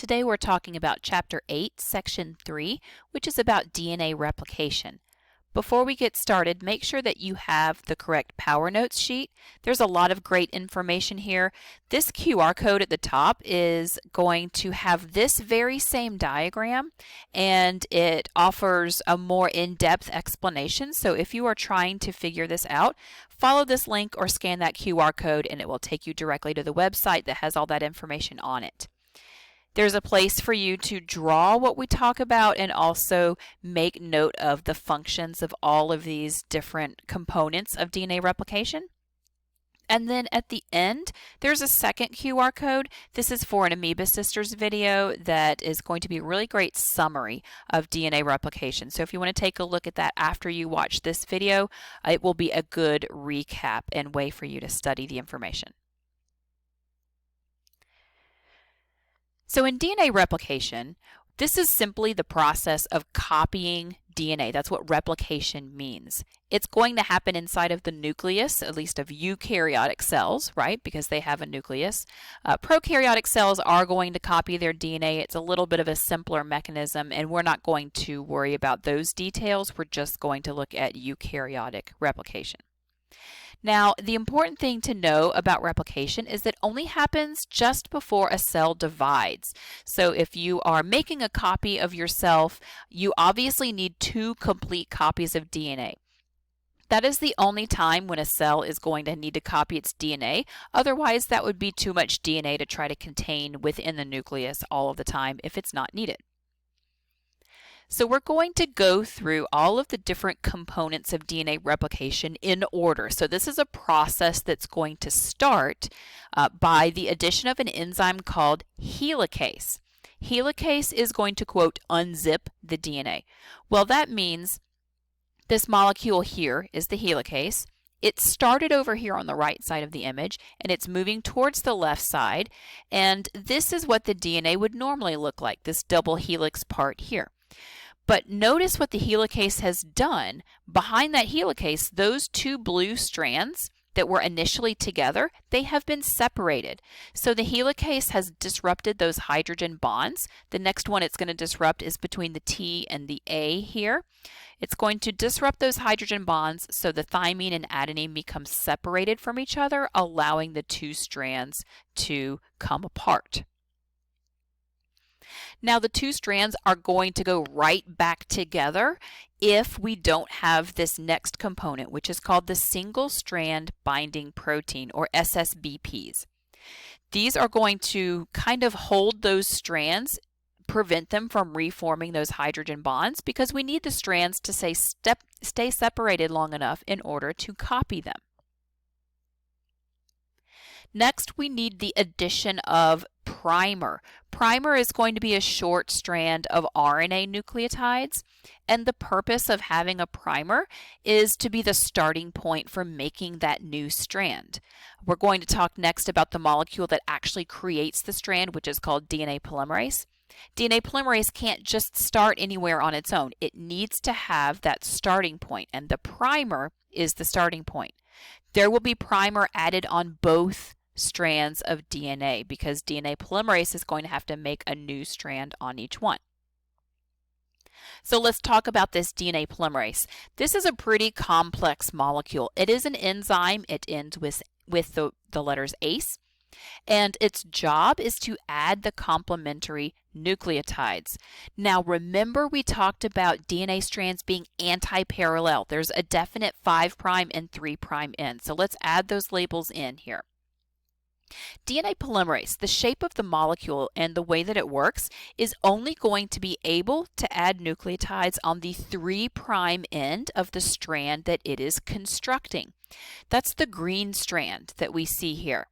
Today we're talking about Chapter 8, Section 3, which is about DNA replication. Before we get started, make sure that you have the correct Power Notes sheet. There's a lot of great information here. This QR code at the top is going to have this very same diagram, and it offers a more in-depth explanation. So if you are trying to figure this out, follow this link or scan that QR code and it will take you directly to the website that has all that information on it. There's a place for you to draw what we talk about and also make note of the functions of all of these different components of DNA replication. And then at the end, there's a second QR code. This is for an Amoeba Sisters video that is going to be a really great summary of DNA replication. So if you want to take a look at that after you watch this video, it will be a good recap and way for you to study the information. So in DNA replication, this is simply the process of copying DNA. That's what replication means. It's going to happen inside of the nucleus, at least of eukaryotic cells, right? Because they have a nucleus. Prokaryotic cells are going to copy their DNA. It's a little bit of a simpler mechanism, and we're not going to worry about those details. We're just going to look at eukaryotic replication. Now, the important thing to know about replication is that it only happens just before a cell divides. So if you are making a copy of yourself, you obviously need 2 complete copies of DNA. That is the only time when a cell is going to need to copy its DNA. Otherwise, that would be too much DNA to try to contain within the nucleus all of the time if it's not needed. So we're going to go through all of the different components of DNA replication in order. So this is a process that's going to start by the addition of an enzyme called helicase. Helicase is going to, quote, unzip the DNA. Well, that means this molecule here is the helicase. It started over here on the right side of the image, and it's moving towards the left side. And this is what the DNA would normally look like, this double helix part here. But notice what the helicase has done. Behind that helicase, those 2 blue strands that were initially together, they have been separated. So the helicase has disrupted those hydrogen bonds. The next one it's going to disrupt is between the T and the A here. It's going to disrupt those hydrogen bonds so the thymine and adenine become separated from each other, allowing the 2 strands to come apart. Now the 2 strands are going to go right back together if we don't have this next component, which is called the single strand binding protein, or SSBPs. These are going to kind of hold those strands, prevent them from reforming those hydrogen bonds, because we need the strands to stay separated long enough in order to copy them. Next, we need the addition of primer. Primer is going to be a short strand of RNA nucleotides, and the purpose of having a primer is to be the starting point for making that new strand. We're going to talk next about the molecule that actually creates the strand, which is called DNA polymerase. DNA polymerase can't just start anywhere on its own. It needs to have that starting point, and the primer is the starting point. There will be primer added on both strands of DNA because DNA polymerase is going to have to make a new strand on each one. So let's talk about this DNA polymerase. This is a pretty complex molecule. It is an enzyme. It ends with the letters ACE, and its job is to add the complementary nucleotides. Now remember, we talked about DNA strands being anti-parallel. There's a definite 5' and 3' end. So let's add those labels in here. DNA polymerase, the shape of the molecule and the way that it works, is only going to be able to add nucleotides on the 3' end of the strand that it is constructing. That's the green strand that we see here.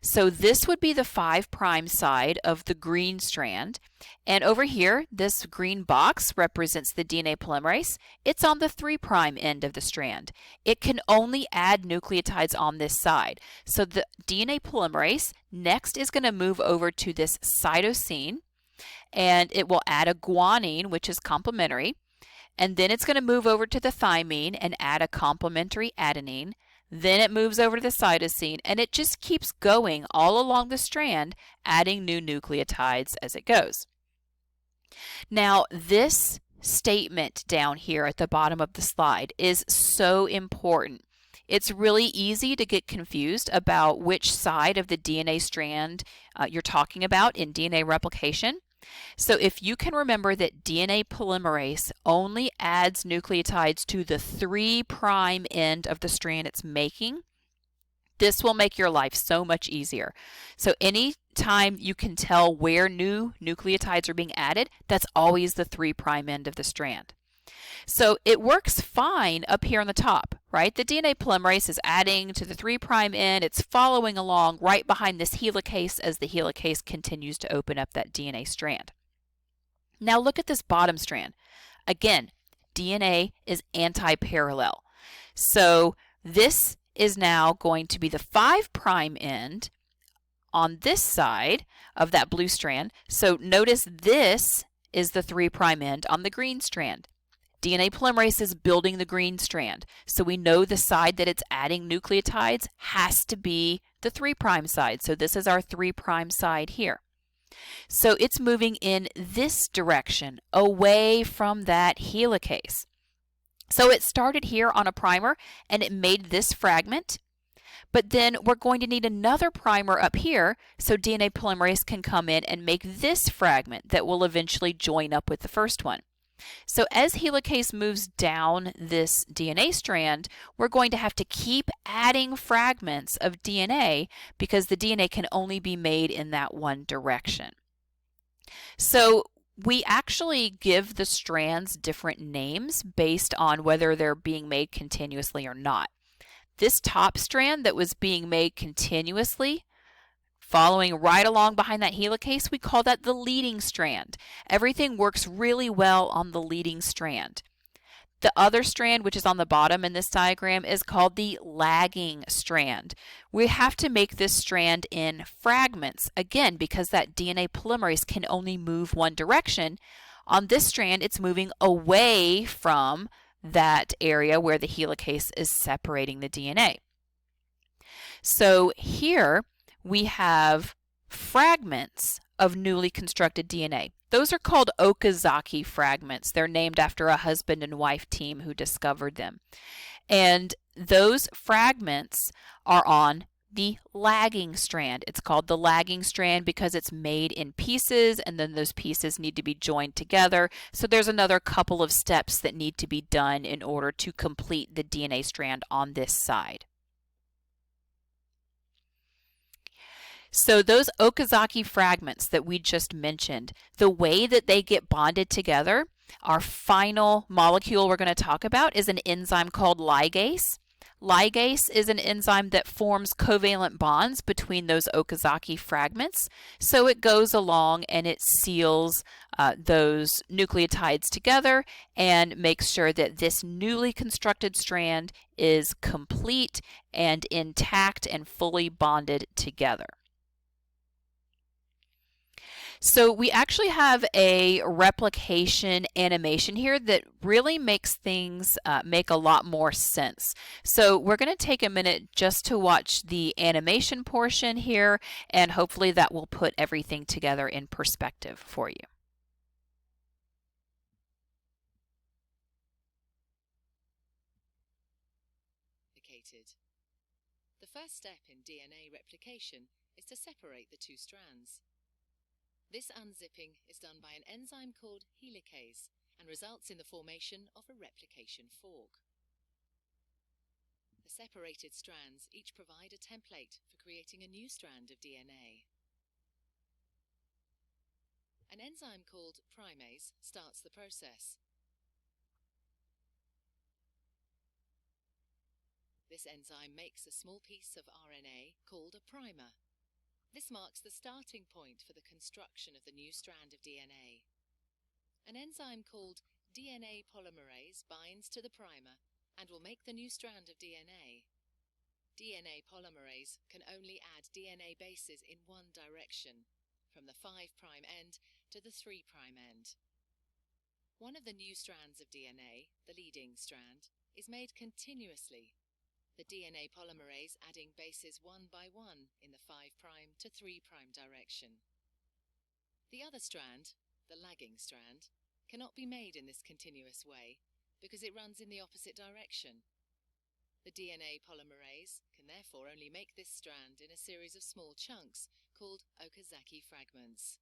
So this would be the 5' side of the green strand, and over here this green box represents the DNA polymerase. It's on the 3' end of the strand. It can only add nucleotides on this side. So the DNA polymerase next is going to move over to this cytosine, and it will add a guanine, which is complementary, and then it's going to move over to the thymine and add a complementary adenine. then it moves over to the cytosine, and it just keeps going all along the strand, adding new nucleotides as it goes. Now, this statement down here at the bottom of the slide is so important. It's really easy to get confused about which side of the DNA strand you're talking about in DNA replication. So if you can remember that DNA polymerase only adds nucleotides to the 3' end of the strand it's making, this will make your life so much easier. So anytime you can tell where new nucleotides are being added, that's always the 3' end of the strand. So it works fine up here on the top, right? The DNA polymerase is adding to the 3' end. It's following along right behind this helicase as the helicase continues to open up that DNA strand. Now look at this bottom strand. Again, DNA is anti-parallel. So this is now going to be the 5' end on this side of that blue strand. So notice this is the 3' end on the green strand. DNA polymerase is building the green strand, so we know the side that it's adding nucleotides has to be the 3' side. So this is our 3' side here. So it's moving in this direction, away from that helicase. So it started here on a primer and it made this fragment, but then we're going to need another primer up here so DNA polymerase can come in and make this fragment that will eventually join up with the first one. So as helicase moves down this DNA strand, we're going to have to keep adding fragments of DNA because the DNA can only be made in that one direction. So we actually give the strands different names based on whether they're being made continuously or not. This top strand that was being made continuously, following right along behind that helicase, we call that the leading strand. Everything works really well on the leading strand. The other strand, which is on the bottom in this diagram, is called the lagging strand. We have to make this strand in fragments, again, because that DNA polymerase can only move one direction. On this strand, it's moving away from that area where the helicase is separating the DNA. So here we have fragments of newly constructed DNA. Those are called Okazaki fragments. They're named after a husband and wife team who discovered them. And those fragments are on the lagging strand. It's called the lagging strand because it's made in pieces and then those pieces need to be joined together. So there's another couple of steps that need to be done in order to complete the DNA strand on this side. So those Okazaki fragments that we just mentioned, the way that they get bonded together, our final molecule we're going to talk about is an enzyme called ligase. Ligase is an enzyme that forms covalent bonds between those Okazaki fragments. So it goes along and it seals those nucleotides together and makes sure that this newly constructed strand is complete and intact and fully bonded together. So we actually have a replication animation here that really makes things make a lot more sense. So we're going to take a minute just to watch the animation portion here, and hopefully that will put everything together in perspective for you. The first step in DNA replication is to separate the two strands. This unzipping is done by an enzyme called helicase and results in the formation of a replication fork. The separated strands each provide a template for creating a new strand of DNA. An enzyme called primase starts the process. This enzyme makes a small piece of RNA called a primer. This marks the starting point for the construction of the new strand of DNA. An enzyme called DNA polymerase binds to the primer and will make the new strand of DNA. DNA polymerase can only add DNA bases in one direction, from the 5' end to the 3' end. One of the new strands of DNA, the leading strand, is made continuously. the DNA polymerase adding bases one by one in the 5' to 3' direction. The other strand, the lagging strand, cannot be made in this continuous way because it runs in the opposite direction. The DNA polymerase can therefore only make this strand in a series of small chunks called Okazaki fragments.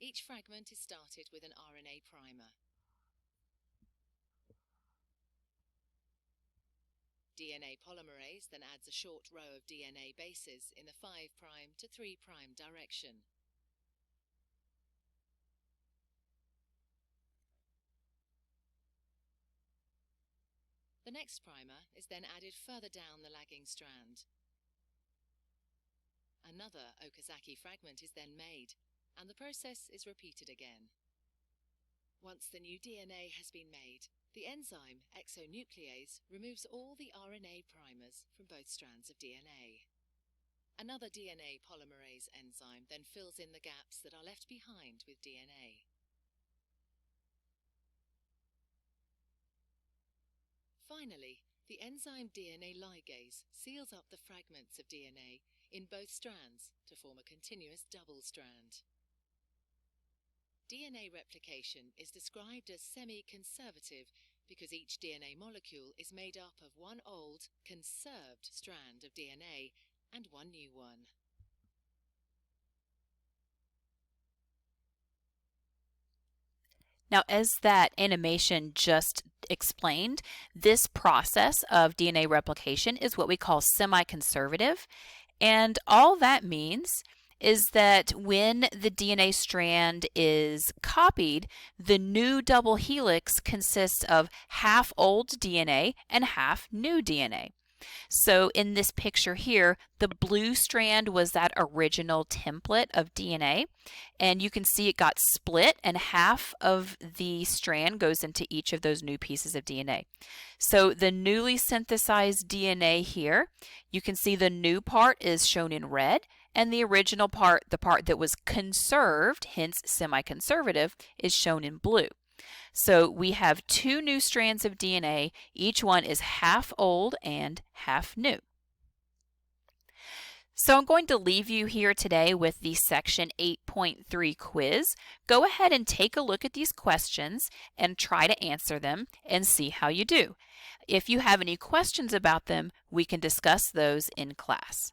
Each fragment is started with an RNA primer. DNA polymerase then adds a short row of DNA bases in the 5' to 3' direction. The next primer is then added further down the lagging strand. Another Okazaki fragment is then made, and the process is repeated again. Once the new DNA has been made, the enzyme exonuclease removes all the RNA primers from both strands of DNA. Another DNA polymerase enzyme then fills in the gaps that are left behind with DNA. Finally, the enzyme DNA ligase seals up the fragments of DNA in both strands to form a continuous double strand. DNA replication is described as semi-conservative because each DNA molecule is made up of one old, conserved strand of DNA and one new one. Now, as that animation just explained, this process of DNA replication is what we call semi-conservative. And all that means is that when the DNA strand is copied, the new double helix consists of half old DNA and half new DNA. So in this picture here, the blue strand was that original template of DNA, and you can see it got split and half of the strand goes into each of those new pieces of DNA. So the newly synthesized DNA here, you can see the new part is shown in red, and the original part, the part that was conserved, hence semi-conservative, is shown in blue. So we have two new strands of DNA. Each one is half old and half new. So I'm going to leave you here today with the Section 8.3 quiz. Go ahead and take a look at these questions and try to answer them and see how you do. If you have any questions about them, we can discuss those in class.